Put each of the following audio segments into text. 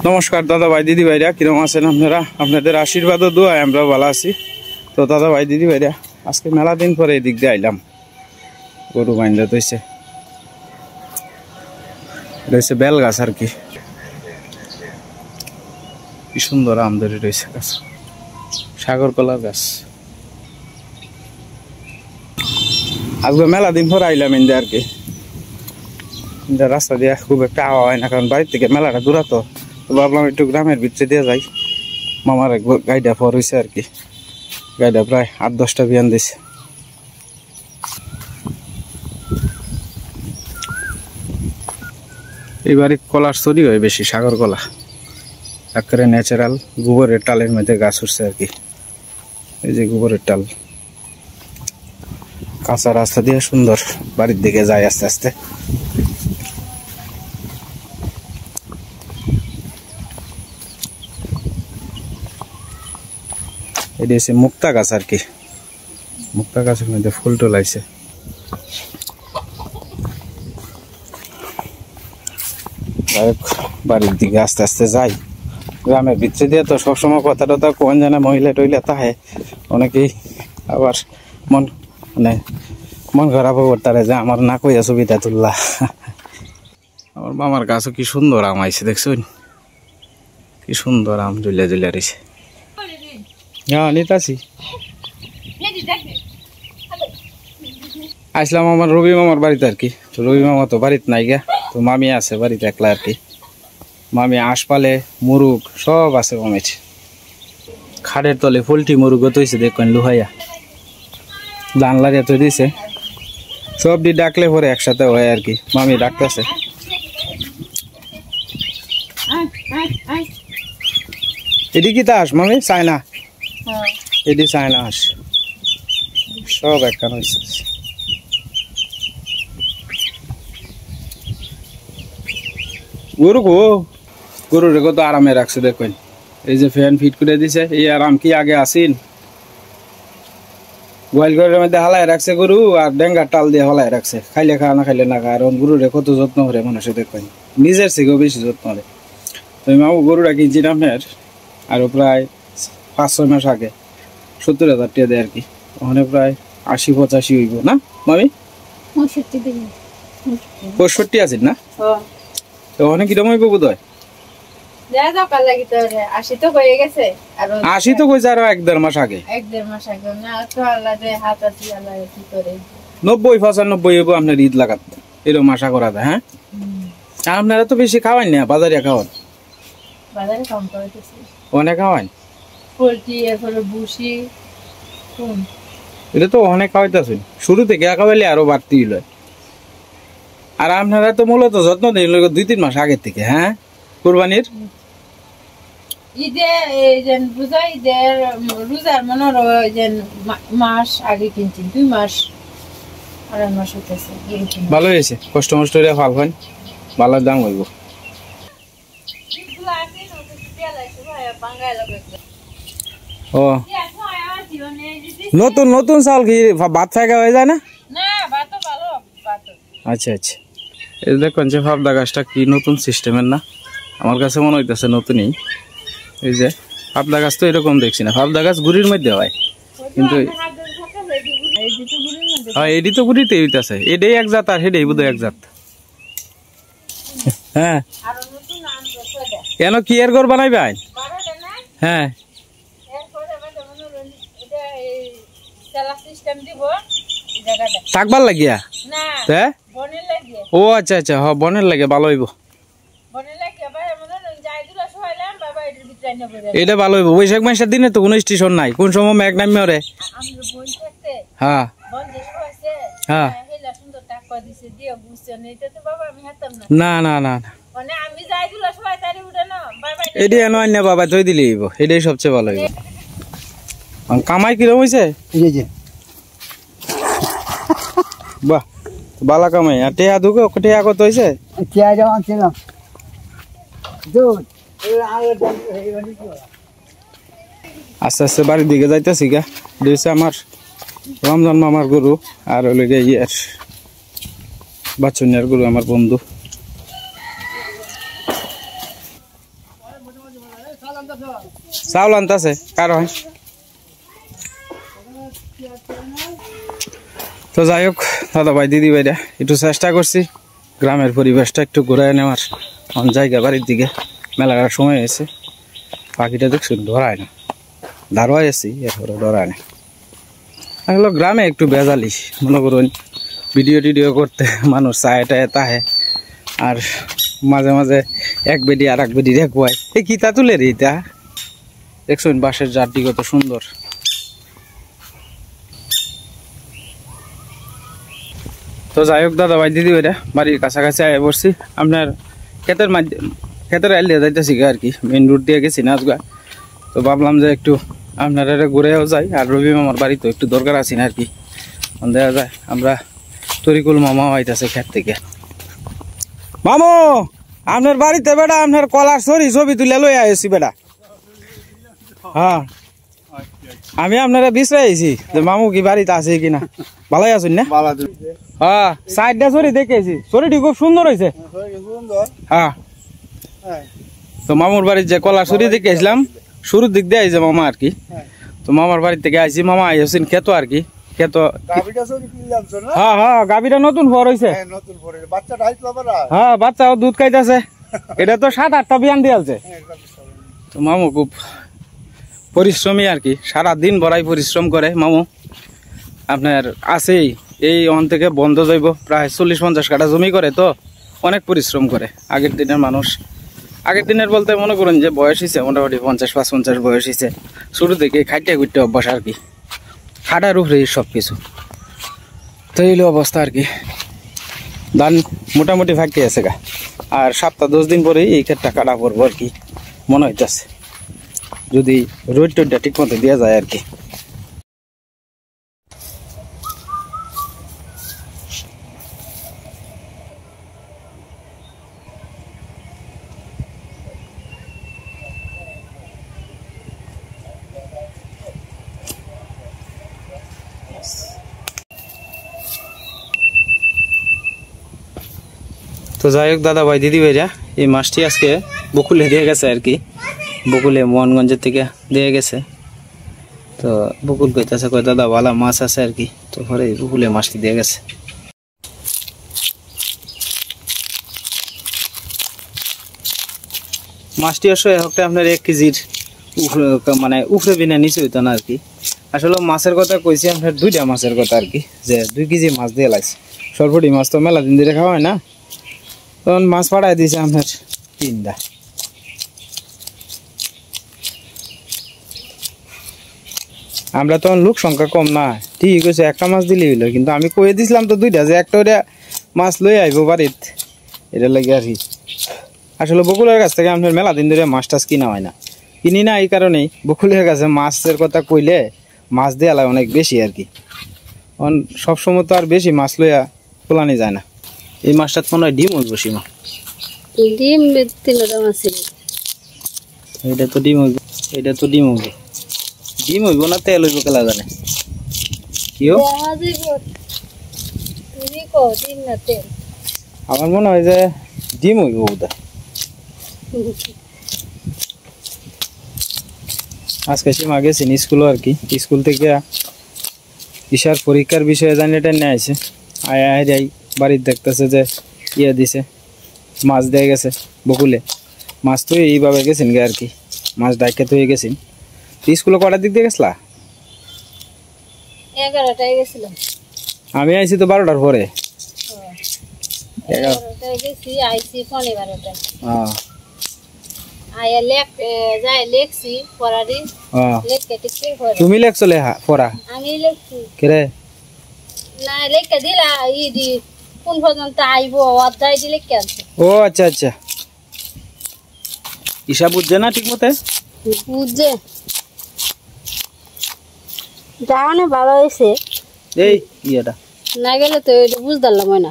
নমস্কার দাদা ভাই দিদি ভাইরা, কিরকম আছেন আপনারা? আপনাদের আশীর্বাদ ও দোয়ায় আমরা ভালো আছি। তো দাদা ভাই দিদি ভাইরা, আজকে মেলা দিন পরে এই দিক দিয়ে আইলাম। গরু বাইন্দা তৈছে, এটা হচ্ছে বেল গাছ আর কি। কি সুন্দর আম ধরে রয়েছে গাছ, সাগর কলার গাছ। আজকে মেলা দিন পরে আইলাম ইন্দা আর কি। রাস্তা দিয়ে খুব একটা আওয়া হয় না, কারণ বাড়ির থেকে মেলাটা দূরা, তো ভাবলাম একটু গ্রামের ভিতরে দিয়ে যাই। মামার গাড়িটা পর হয়েছে আর কি, গাড়িটা প্রায় 8-10টা বিয়ান দিছে। এই বাড়ি কলার চুরি হয় বেশি, সাগর কলা একেবারে ন্যাচারাল গোবরের টালের মধ্যে গাছ উঠছে আর কি। এই যে গোবরের টাল, কাঁচা রাস্তা দিয়ে সুন্দর বাড়ির দিকে যায় আস্তে আস্তে। এটি হচ্ছে মুক্তা গাছ আর কি, মুক্তা গাছের মধ্যে ফুল টলাইছে। বাড়ির দিকে আস্তে আস্তে যাই। গ্রামের ভিতরে দিয়ে তো সবসময় কথা টথা কোন জানে, মহিলা টইলা তাহে অনেকেই আবার মন খারাপ করতারে যে আমার না কইয়া ছবিটা তুললা। আমার মামার গাছও কি সুন্দর আম আইছে, দেখছুন কি সুন্দর আম ঝুলিয়া ঝুলিয়া রয়েছে। হ্যাঁ নিতাছি, আসলাম আমার রবি মামার বাড়িতে আর কি। রবি মামা তো বাড়িতে নাই গা, তো মামি আছে বাড়িতে একলা আর কি। মামি আঁশ পালে, মুরুগ সব আছে মামির। খাড়ের তলে পোল্ট্রি মুরুগও তৈছে দেখবেন লুহাইয়া, ধান লাগিয়ে তো দিছে। সব দিয়ে ডাকলে পরে একসাথে হয় আর কি। মামি ডাকতেছে, এটি কি তা হাঁস মামি? চায়না, এটি চায়না হাঁস, সব একখান হয়েছে। গরু গো, গরু রে কত আরামে রাখছে দেখবেন। এই যে ফ্যান ফিট করে দিছে, এই আরাম কি আগে আসিন? গোয়াল ঘরের মধ্যে হালায় রাখছে গরু, আর ডেঙ্গার টাল দিয়ে হালায় রাখছে, খাইলে খা না খাইলে না খা। আর গরু রে কত যত্ন করে মানুষে দেখবেন, নিজের থেকেও বেশি যত্ন করে। তো মামু গরুটা কিনছি আপনার আরো প্রায় 5-6 মাস আগে, 70,000 টাকা দেয় আর কি। ওখানে প্রায় 80-85 হইব না মামি? 65 আছেন না? তো ওখানে কিরকম হইব বোধ হয়? 80 তো হয়ে গেছে, 80 তো কইছে আরো 1-1.5 মাস আগে। 1-1.5 মাস আগে না তো আল্লাহর হাত আছে, আল্লাহ কি করে 90-95 হইব আপনার ঈদ লাগাত, এরকম আশা করা যায়। হ্যাঁ, আপনারা তো বেশি খাওয়ান না, বাজারে খাওয়ান? বাজারে কম করতেছি, অনেক খাওয়ান পোল্ট্রি এরপরে ভুসি এটা তো অনেক খাওয়াইতেছেন। শুরু থেকে খাওয়াইলে আরো বাড়তি হইল। আর আপনারা তো মূলত যত্ন দিন 2-3 মাস আগের থেকে। হ্যাঁ, কুরবানির ঈদে রোজার মনে মাস আগে কিনছি, 2 মাস 2.5 মাস হইতেছে। ভালো হয়েছে, কষ্ট মষ্ট ফাল হয়, ভালো দাম হইব। ও নতুন নতুন চাল কি ভাত ফাঁকা হয়ে যায় না? আচ্ছা আচ্ছা, এই দেখুন যে ফাবদা গাছটা কি নতুন সিস্টেমের না? আমার কাছে মনে হইতেছে নতুনই। এই যে ফাবদা গাছ তো এরকম দেখছি না, ফাবদা গাছ গুড়ির মধ্যে হয়, কিন্তু হ্যাঁ এডি তো গুড়িতে হইতেছে। এটাই এক জাত আর সেটাই বোধহয় এক জাত। হ্যাঁ, কেন কি এর ঘর বানাইবেন? হ্যাঁ, থাকবার লাগিয়া? ও আচ্ছা আচ্ছা, হ্যাঁ বনের লাগে ভালো হইব, এটা ভালো হইব। বৈশাখ মাসের দিনে তো কোনো স্টেশন নাই, কোন সময় মেঘ নামে ওরে। হ্যাঁ হ্যাঁ, না না না, এটি এনে আন্য বাবা থই দিলে হইব, এটাই সবচেয়ে ভালো হইব। কামাই কিরম হয়েছে? বাহ, বালা কামাই। আর টেয়া দুকে টেয়া কত হয়েছে? আস্তে আস্তে বাড়ির দিকে যাইতেছি গা। দিয়েছে আমার রমজান মামার গরু, আর হলে ইয়ের বাচ্চনিয়ার গরু, আমার বন্ধু। চাউল আনতেছে কারো তো যাই হোক দাদা ভাই দিদি ভাইরা একটু চেষ্টা করছি গ্রামের পরিবেশটা একটু ঘুরে নেওয়ার অন জায়গা বাড়ির দিকে মেলার সময় হয়েছে পাখিটা দেখছুন ধরায় না দাঁড়ায় আছি এরপরে ধরায় না আসলে গ্রামে একটু বেজালি মনে করুন ভিডিও টিডিও করতে মানুষ চায় টায় তাহে আর মাঝে মাঝে এক বেডি আর এক বেডি রেখবাই এই কিতা তুলে রে এটা দেখছুন বাঁশের জারটি কত সুন্দর তো যাই হোক দাদা ভাই দিদি ভাইরা বাড়ির কাছাকাছি আয় বসছি আপনার ক্ষেতের আইল দিয়ে যাইতেছি আর কি মেন রোড দিয়ে গেছি নাচগা তো ভাবলাম যে একটু আপনারা ঘুরেও যাই আর রবি মামার বাড়ি তো একটু দরকার আছি না আর কি দেওয়া যায় আমরা তরিকুল মামা আইতেছে ক্ষেত থেকে মামু আপনার বাড়িতে বেটা আপনার কলার ছবি তুলে লই আইছি বেটা হ্যাঁ আমি আপনারা বিশ্রাইছি যে মামু কি বাড়িতে আছে কিনা ভালোই আছেন না হ্যাঁ সাইডটা ছড়ি দেখেছি ছড়িটি খুব সুন্দর হয়েছে হ্যাঁ তো মামুর বাড়ির যে কলার ছড়ি দেখেছিলাম শুরুর দিক দিয়ে আইছে মামা আর কি তো মামার বাড়ি থেকে আইছি মামা আইসেন খেতো আর কি খেতো হ্যাঁ হ্যাঁ গাভীটা নতুন ফর হয়েছে হ্যাঁ বাচ্চাও দুধ খাইতেছে এটা তো 7-8টা বিয়ান দিয়েছে তো মামু খুব পরিশ্রমী আর কি সারাদিন বড়াই পরিশ্রম করে মামু আপনার আছেই এই অন থেকে বন্ধ যাইব প্রায় 40-50 কাঠা জমি করে তো অনেক পরিশ্রম করে আগের দিনের মানুষ আগের দিনের বলতে মনে করুন যে বয়স হয়েছে মোটামুটি 50-55 বয়স হয়েছে শুরু থেকে খাইতে খুঁটতে অভ্যাস আর কি খাটার উপরে সব কিছু তো এই অবস্থা আর কি ধান মোটামুটি ফাঁকি আছে গা আর 7-10 দিন পরেই এই ক্ষেতটা কাটা পড়বো আর কি মনে হইতেছে যদি রোদ টোডটা ঠিক মতো দেওয়া যায় আর কি তো যাই হোক দাদা ভাই দিদি ভাইরা এই মাছটি আজকে বকুলে দিয়ে গেছে আর কি বকুলে মোহনগঞ্জের থেকে দিয়ে গেছে তো বকুল কইতাছে কই দাদা ভালো মাছ আছে আর কি তো পরে বকুলে মাছটি দিয়ে গেছে মাছটি আসলে একটা আপনার 1 কেজির মানে উফরে বিনা নিচে হইতো না আর কি আসলে মাছের কথা কইছি আপনার 2টা মাছের কথা আর কি যে 2 কেজি মাছ দিয়ে লাইছে সরপুটি মাছ তো মেলা দিন ধরে খাওয়া হয় না তখন মাছ পাঠাই দিয়েছে আপনার 3টা আমরা তখন লোক সংখ্যা কম না ঠিক আছে একটা মাছ দিলেই হইলো কিন্তু আমি কয়ে দিছিলাম তো 2টা যে একটা ওটা মাছ লই আইবো বাড়িত এটা লাগে আর কি আসলে বকুলের কাছ থেকে আপনার মেলা দিন ধরে মাছ টাছ কিনা হয় না কিনি না এই কারণেই বকুলের কাছে মাছের কথা কইলে মাছ দেওয়া লাগে অনেক বেশি আর কি সবসময় তো আর বেশি মাছ লইয়া তোলানি যায় না এই মাছটা মনে হয় ডিম হইব সীমা ডিম 3টা মাছ এটা তো ডিম হইব এটা তো ডিম হইব ডিম হইব না তেল হইব কেলা জানে কিও আমার মনে হয় যে ডিম হইব ওটা আজকে সীমা গেছেন স্কুলে আর কি স্কুল থেকে ঈশার পরীক্ষার বিষয়ে জানিয়ে নিয়ে আইছে আয় বাড়ির দেখতেছে যে ইয়ে দিছে মাছ দিয়ে গেছে বকুলে মাছ তো এইভাবে গেছেন গে আর কি মাছ ডাইকে তো গেছেন স্কুলে কটার দিক দিয়ে গেছলা 11টায় গেছিলাম আমি আইছি তো 12টার পরে 11টায় গেছি আইছি 12টায় হ্যাঁ আয়া লেখছি পড়ারি লেখকে ঠিক করে তুমি লেখছো পড়া আমি লেখছি কেরে না লেখকে দিলা ইডি কোন পর্যন্ত আইবো অধ্যায় দিলে কি আছে ও আচ্ছা আচ্ছা ঈশা বুঝছে না ঠিক মতে বুঝছে জানে ভালো হইছে এই ইয়েটা না গেলে তো এটা বুঝদারলাম না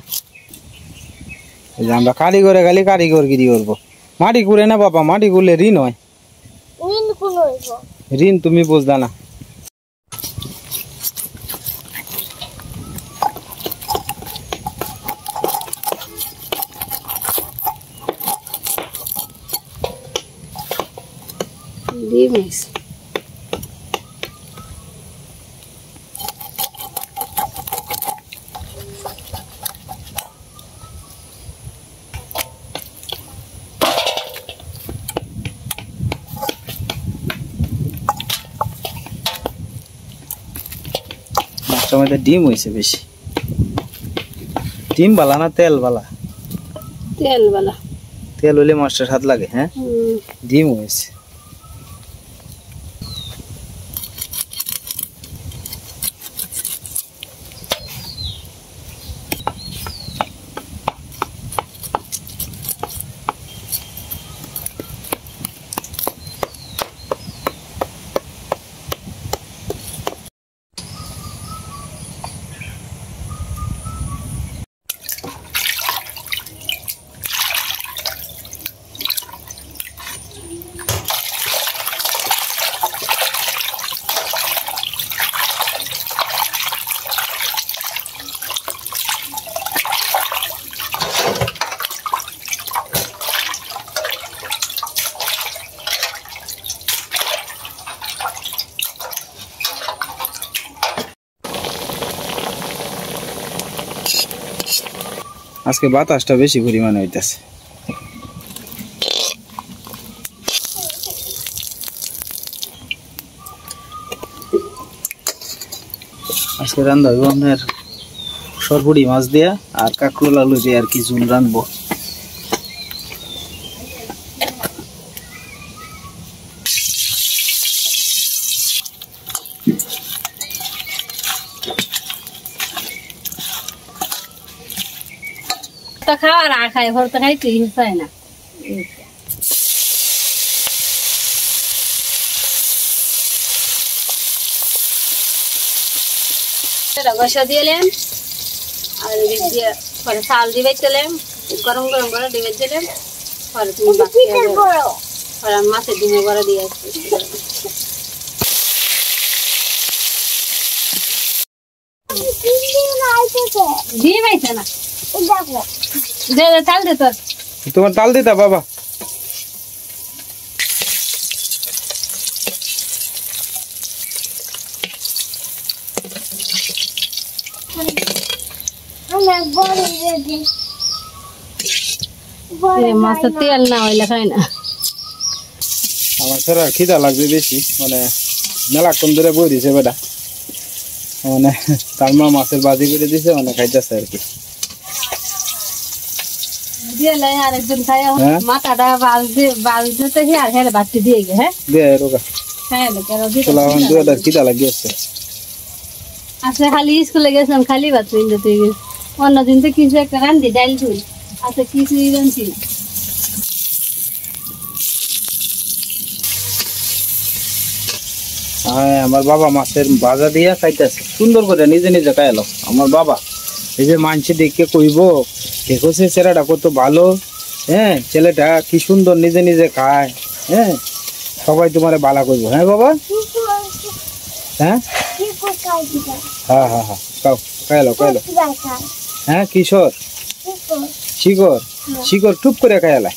এই যে আমরা কারিগরে খালি কারিগরগিরি করবো মাটি করে না বাবা মাটি করলে ঋণ হয় ঋণ তুমি বুঝদা না ডিম হয়েছে। মাছটার মধ্যে ডিম হয়েছে বেশি। ডিম বালা না তেল বালা? তেল বালা। তেল হলে মাছটা স্বাদ লাগে। হ্যাঁ, ডিম হয়েছে। আজকে বাতাসটা বেশি পরিমাণে হইতেছে। আজকে রান্না হইব আপনার সরপুরি মাছ দিয়া আর কাঁকরোল আলু দিয়ে আর কি ঝুল রানবো। তো খাওয়ার আর খাই ভর তো খাইতে চায় না। বসা দিলাম আর দিয়ে পরে চাল দিবে দিলাম, গরম গরম করে দিবে দিলাম, পরে তুমি পরে মাছের ডিমে বড় দিয়ে আসছি। ডিম আইছে না, দে দে তাল দে তোর। তোমার তাল দিতা বাবা? মাছের তেল না হইলে খাই না। আমার সারা খিদা লাগবে বেশি, মানে মেলাক্ষণ ধরে বই দিছে বেটা, মানে তার মা মাছের বাজি করে দিছে, মানে খাইতেছে আর কি। আরেকজন খাই মাথাটা বালতে আর হেলে বাড়তে দিয়ে গে। হ্যাঁ দিয়ে রোগা খিদা লাগি আছে। আচ্ছা খালি স্কুলে গেছিলাম খালি ভাত তুই অন্যদিন তো কিছু একটা রান্ধি ডাইল চুল আচ্ছা কিছুই রান্ধছি। হ্যাঁ, আমার বাবা মাছের ভাজা দিয়া খাইতেছে সুন্দর করে, নিজে নিজে খাইলো আমার বাবা। এই যে মানছি দেখে কইব দেখছে ছেলেটা কত ভালো, হ্যাঁ ছেলেটা কি সুন্দর নিজে নিজে খায়, হ্যাঁ সবাই তোমারে বালা করবো। হ্যাঁ বাবা, হ্যাঁ হ্যাঁ হ্যাঁ হ্যাঁ খাও, খাইলো খাইলো। হ্যাঁ কিশোর শিকড় শিকড় টুপ করে খাইলায়,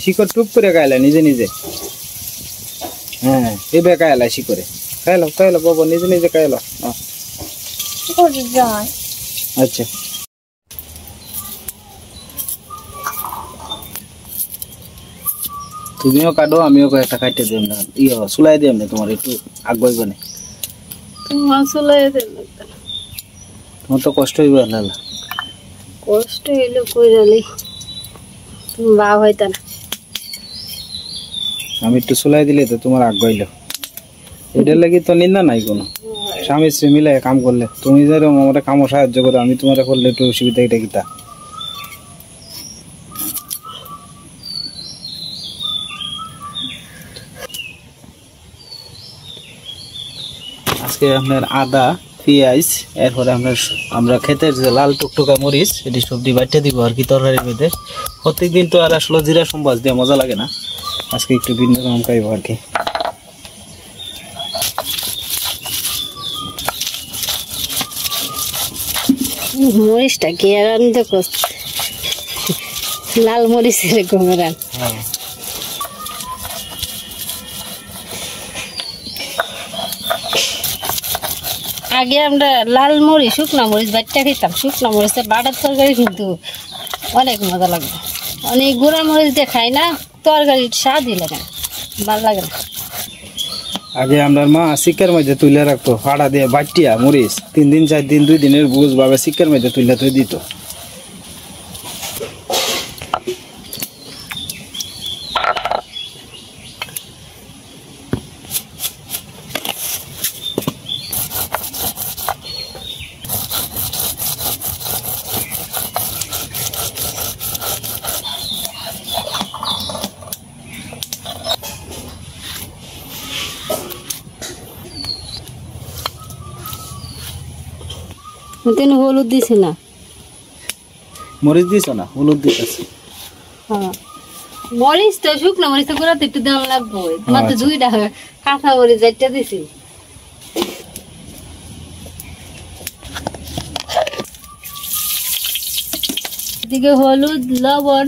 শিকড় টুপ করে খাইলায় নিজে নিজে। হ্যাঁ এবার খাইলায় শিকড়ে, খাইলো খাইলো বাবা নিজে নিজে খাইলো। আচ্ছা তুমিও কাটো, আমিও একটা কাটতে দিই না, চুলাই দিই না তোমার একটু আগ্রহ বনে। তোমার চুলাই দেন, তোমার তো কষ্ট হইব না। কষ্ট হইলো কইরালি তুমি বাপ হইতা না। আমি একটু চুলাই দিলে তো তোমার আগ্রহ হইলো, এটার লাগি তো নিন্দা নাই কোনো। স্বামী স্ত্রী মিলে কাম করলে, তুমি যেরকম আমার কামও সাহায্য করো, আমি তোমার করলে একটু অসুবিধা এটা কিতা। আজকে আপনার আদা পেঁয়াজ, এরপরে আমরা ক্ষেতের যে লাল টুকটুকা মরিচ এটি সবজি বাটতে দিব আর কি তরকারির মধ্যে। প্রত্যেকদিন তো আর আসলে জিরা সম্বাস দিয়ে মজা লাগে না, আজকে একটু ভিন্ন রকম খাইব আর কি। মরিচটা কি আর আনতে লাল মরিচ এরকম রান। আগে আমরা লাল মরিচ শুকনো মরিচ বাটটা খেতাম, শুকনো মরিচের বাটার তরকারি কিন্তু অনেক মজা লাগবে। অনেক গুঁড়া মরিচ দিয়ে খাই না, তরকারির স্বাদই লাগে না, ভালো লাগে না। আগে আমার মা শিকের মধ্যে তুলে রাখতো, ফাড়া দিয়ে বাটিয়া মরিচ 3 দিন 4 দিন 2 দিনের বুঝ ভাবে শিকের মধ্যে তুলে তুই দিত। তেন হলুদ দিছি না, মরিচ দিছ না, হলুদ দিতেছে। হ্যাঁ মরিচ তো শুকনো মরিচ তো গুঁড়াতে একটু দাম লাগবে, মাত্র 2 টাকা কাঁচা মরিচ একটা দিছি। এদিকে হলুদ, লবণ,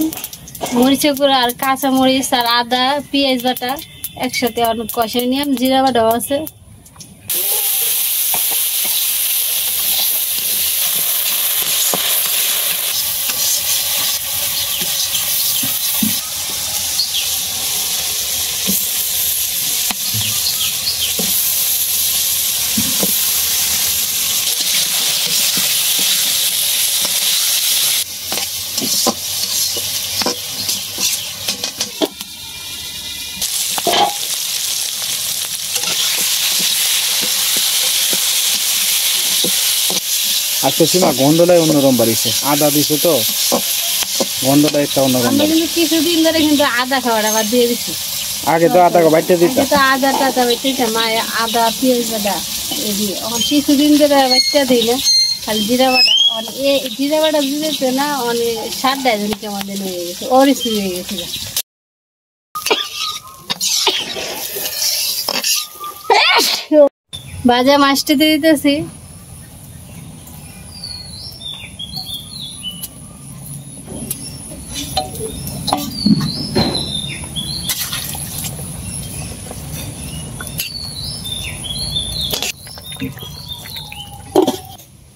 মরিচের গুঁড়া আর কাঁচা মরিচ আর আদা পেঁয়াজ বাটা একসাথে অনেক কষাই নিলাম, জিরা বাটাও আছে। আজকে সীমা গন্ধটাই অন্যরকম বাড়িছে, আদা দিছে তো গন্ধটা একটা অন্যরকম। আমরা কিন্তু কিছুদিন ধরে কিন্তু আদা খাওয়াটা বাদ দিয়ে দিচ্ছি। আগে তো আদা বাইটে দিত, তো আদা টাদা বাইটে মা আদা পেঁয়াজ বাটা এদি এখন কিছুদিন ধরে বাইটে দিলে খালি জিরা বাটা, এই জিরা বাটা দিতে না অনেক স্বাদটা যেন কেমন যেন হয়ে গেছে, অরিসি হয়ে গেছে। ভাজা মাছটা দিয়ে দিতেছি।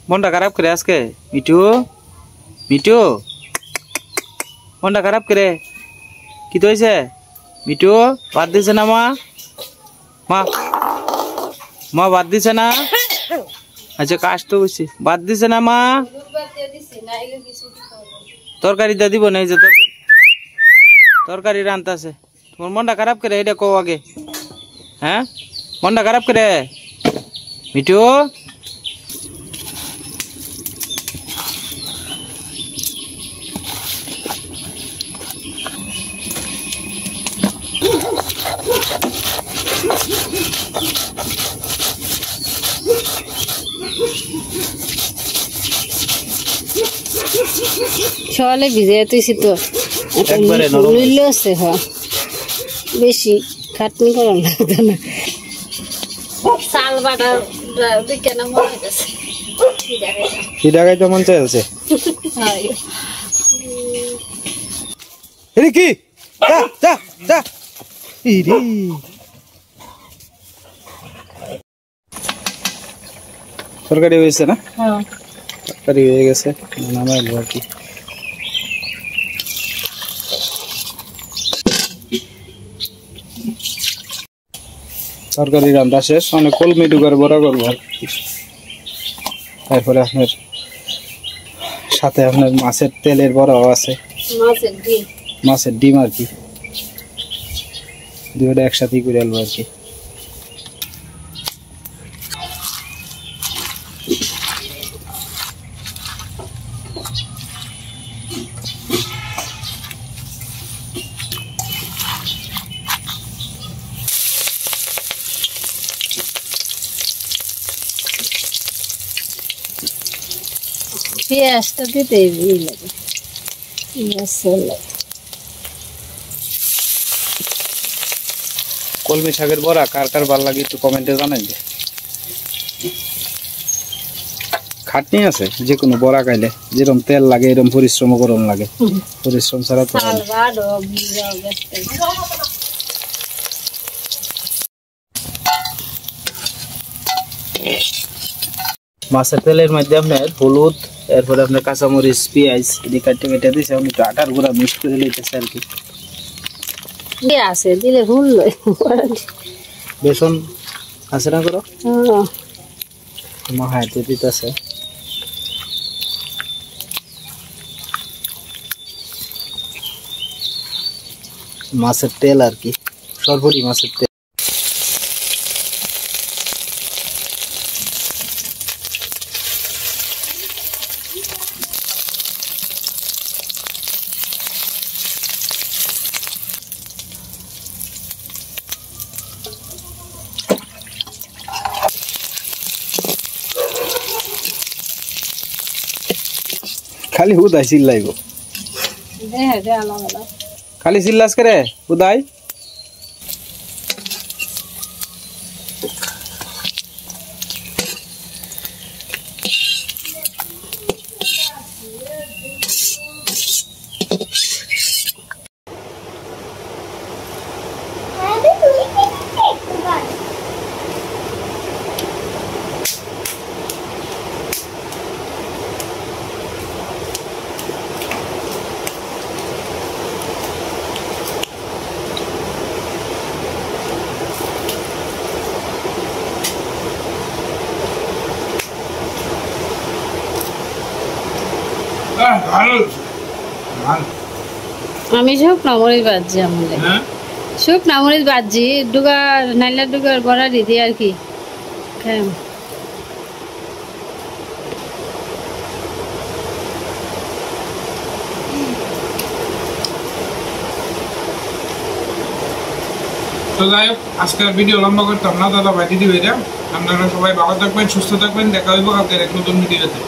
মনটা খারাপ করে আজকে মিঠু, মিঠু মনটা খারাপ করে কি তো হয়েছে? মিঠু বাদ দিছে না মা? মা মা বাদ দিছে না? আচ্ছা কাজ তো বুঝছি, বাদ দিছে না মা? তরকারি দা দিব না, এই যে তরকারি রান্তাছে। তোমার মনটা খারাপ করে এটা কও আগে। হ্যাঁ মনটা খারাপ করে মিঠু? সকালে ভিজে তুইছি তো আছে, হ্যাঁ বেশি খাটনি করার লাগতো না। চাল বাটা কেন মনে হইতেছে খিদা খাইতে মন চাইছে। কি তরকারি হয়েছে না? তরকারি হয়ে গেছে, নামাই আর কি। তরকারি রান্না শেষ, মানে কলমি ডুগার বড়া করবো আর কি। তারপরে আপনার সাথে আপনার মাছের তেলের বড়াও আছে, মাছের ডিম আর কি, দুইটা একসাথেই করে আলবো আর কি। পেঁয়াজটা দিতে লাগে, কলমি শাকের বড়া কার কার ভালো লাগে একটু কমেন্টে জানাইবে। খাটনি আছে যে কোনো বড়া খাইলে, যেরকম তেল লাগে এরকম পরিশ্রম গরম লাগে, পরিশ্রম ছাড়া তো মাছের তেলের মধ্যে আপনার হলুদ, এরপরে আপনার কাঁচামরিচ, পেঁয়াজ এদিকে কেটে কেটে দিয়েছে, আমি একটু আটার গুঁড়া মিক্স করে নিতেছে আর কি। আছে দিলে ভুল বেসন আছে না করো মা হাতে দিতেছে। মাছের তেল আর কি, সরপুরি মাছের তেল। খালি হুদাই চিল্লাইব, খালি চিল্লাস করে হুদাই। আমি শুকনো মরিচ বাজছি, আমাদের শুকনো মরিচ বাজছি, ডুগার নাইলা ডুগার বড়া দিদি আর কি খাই। তো যাই হোক, আজকের ভিডিও লম্বা করতাম না দাদা ভাই, দিদি ভাইরা আপনারা সবাই ভালো থাকবেন, সুস্থ থাকবেন, দেখা হইব কালকের এক নতুন ভিডিওতে।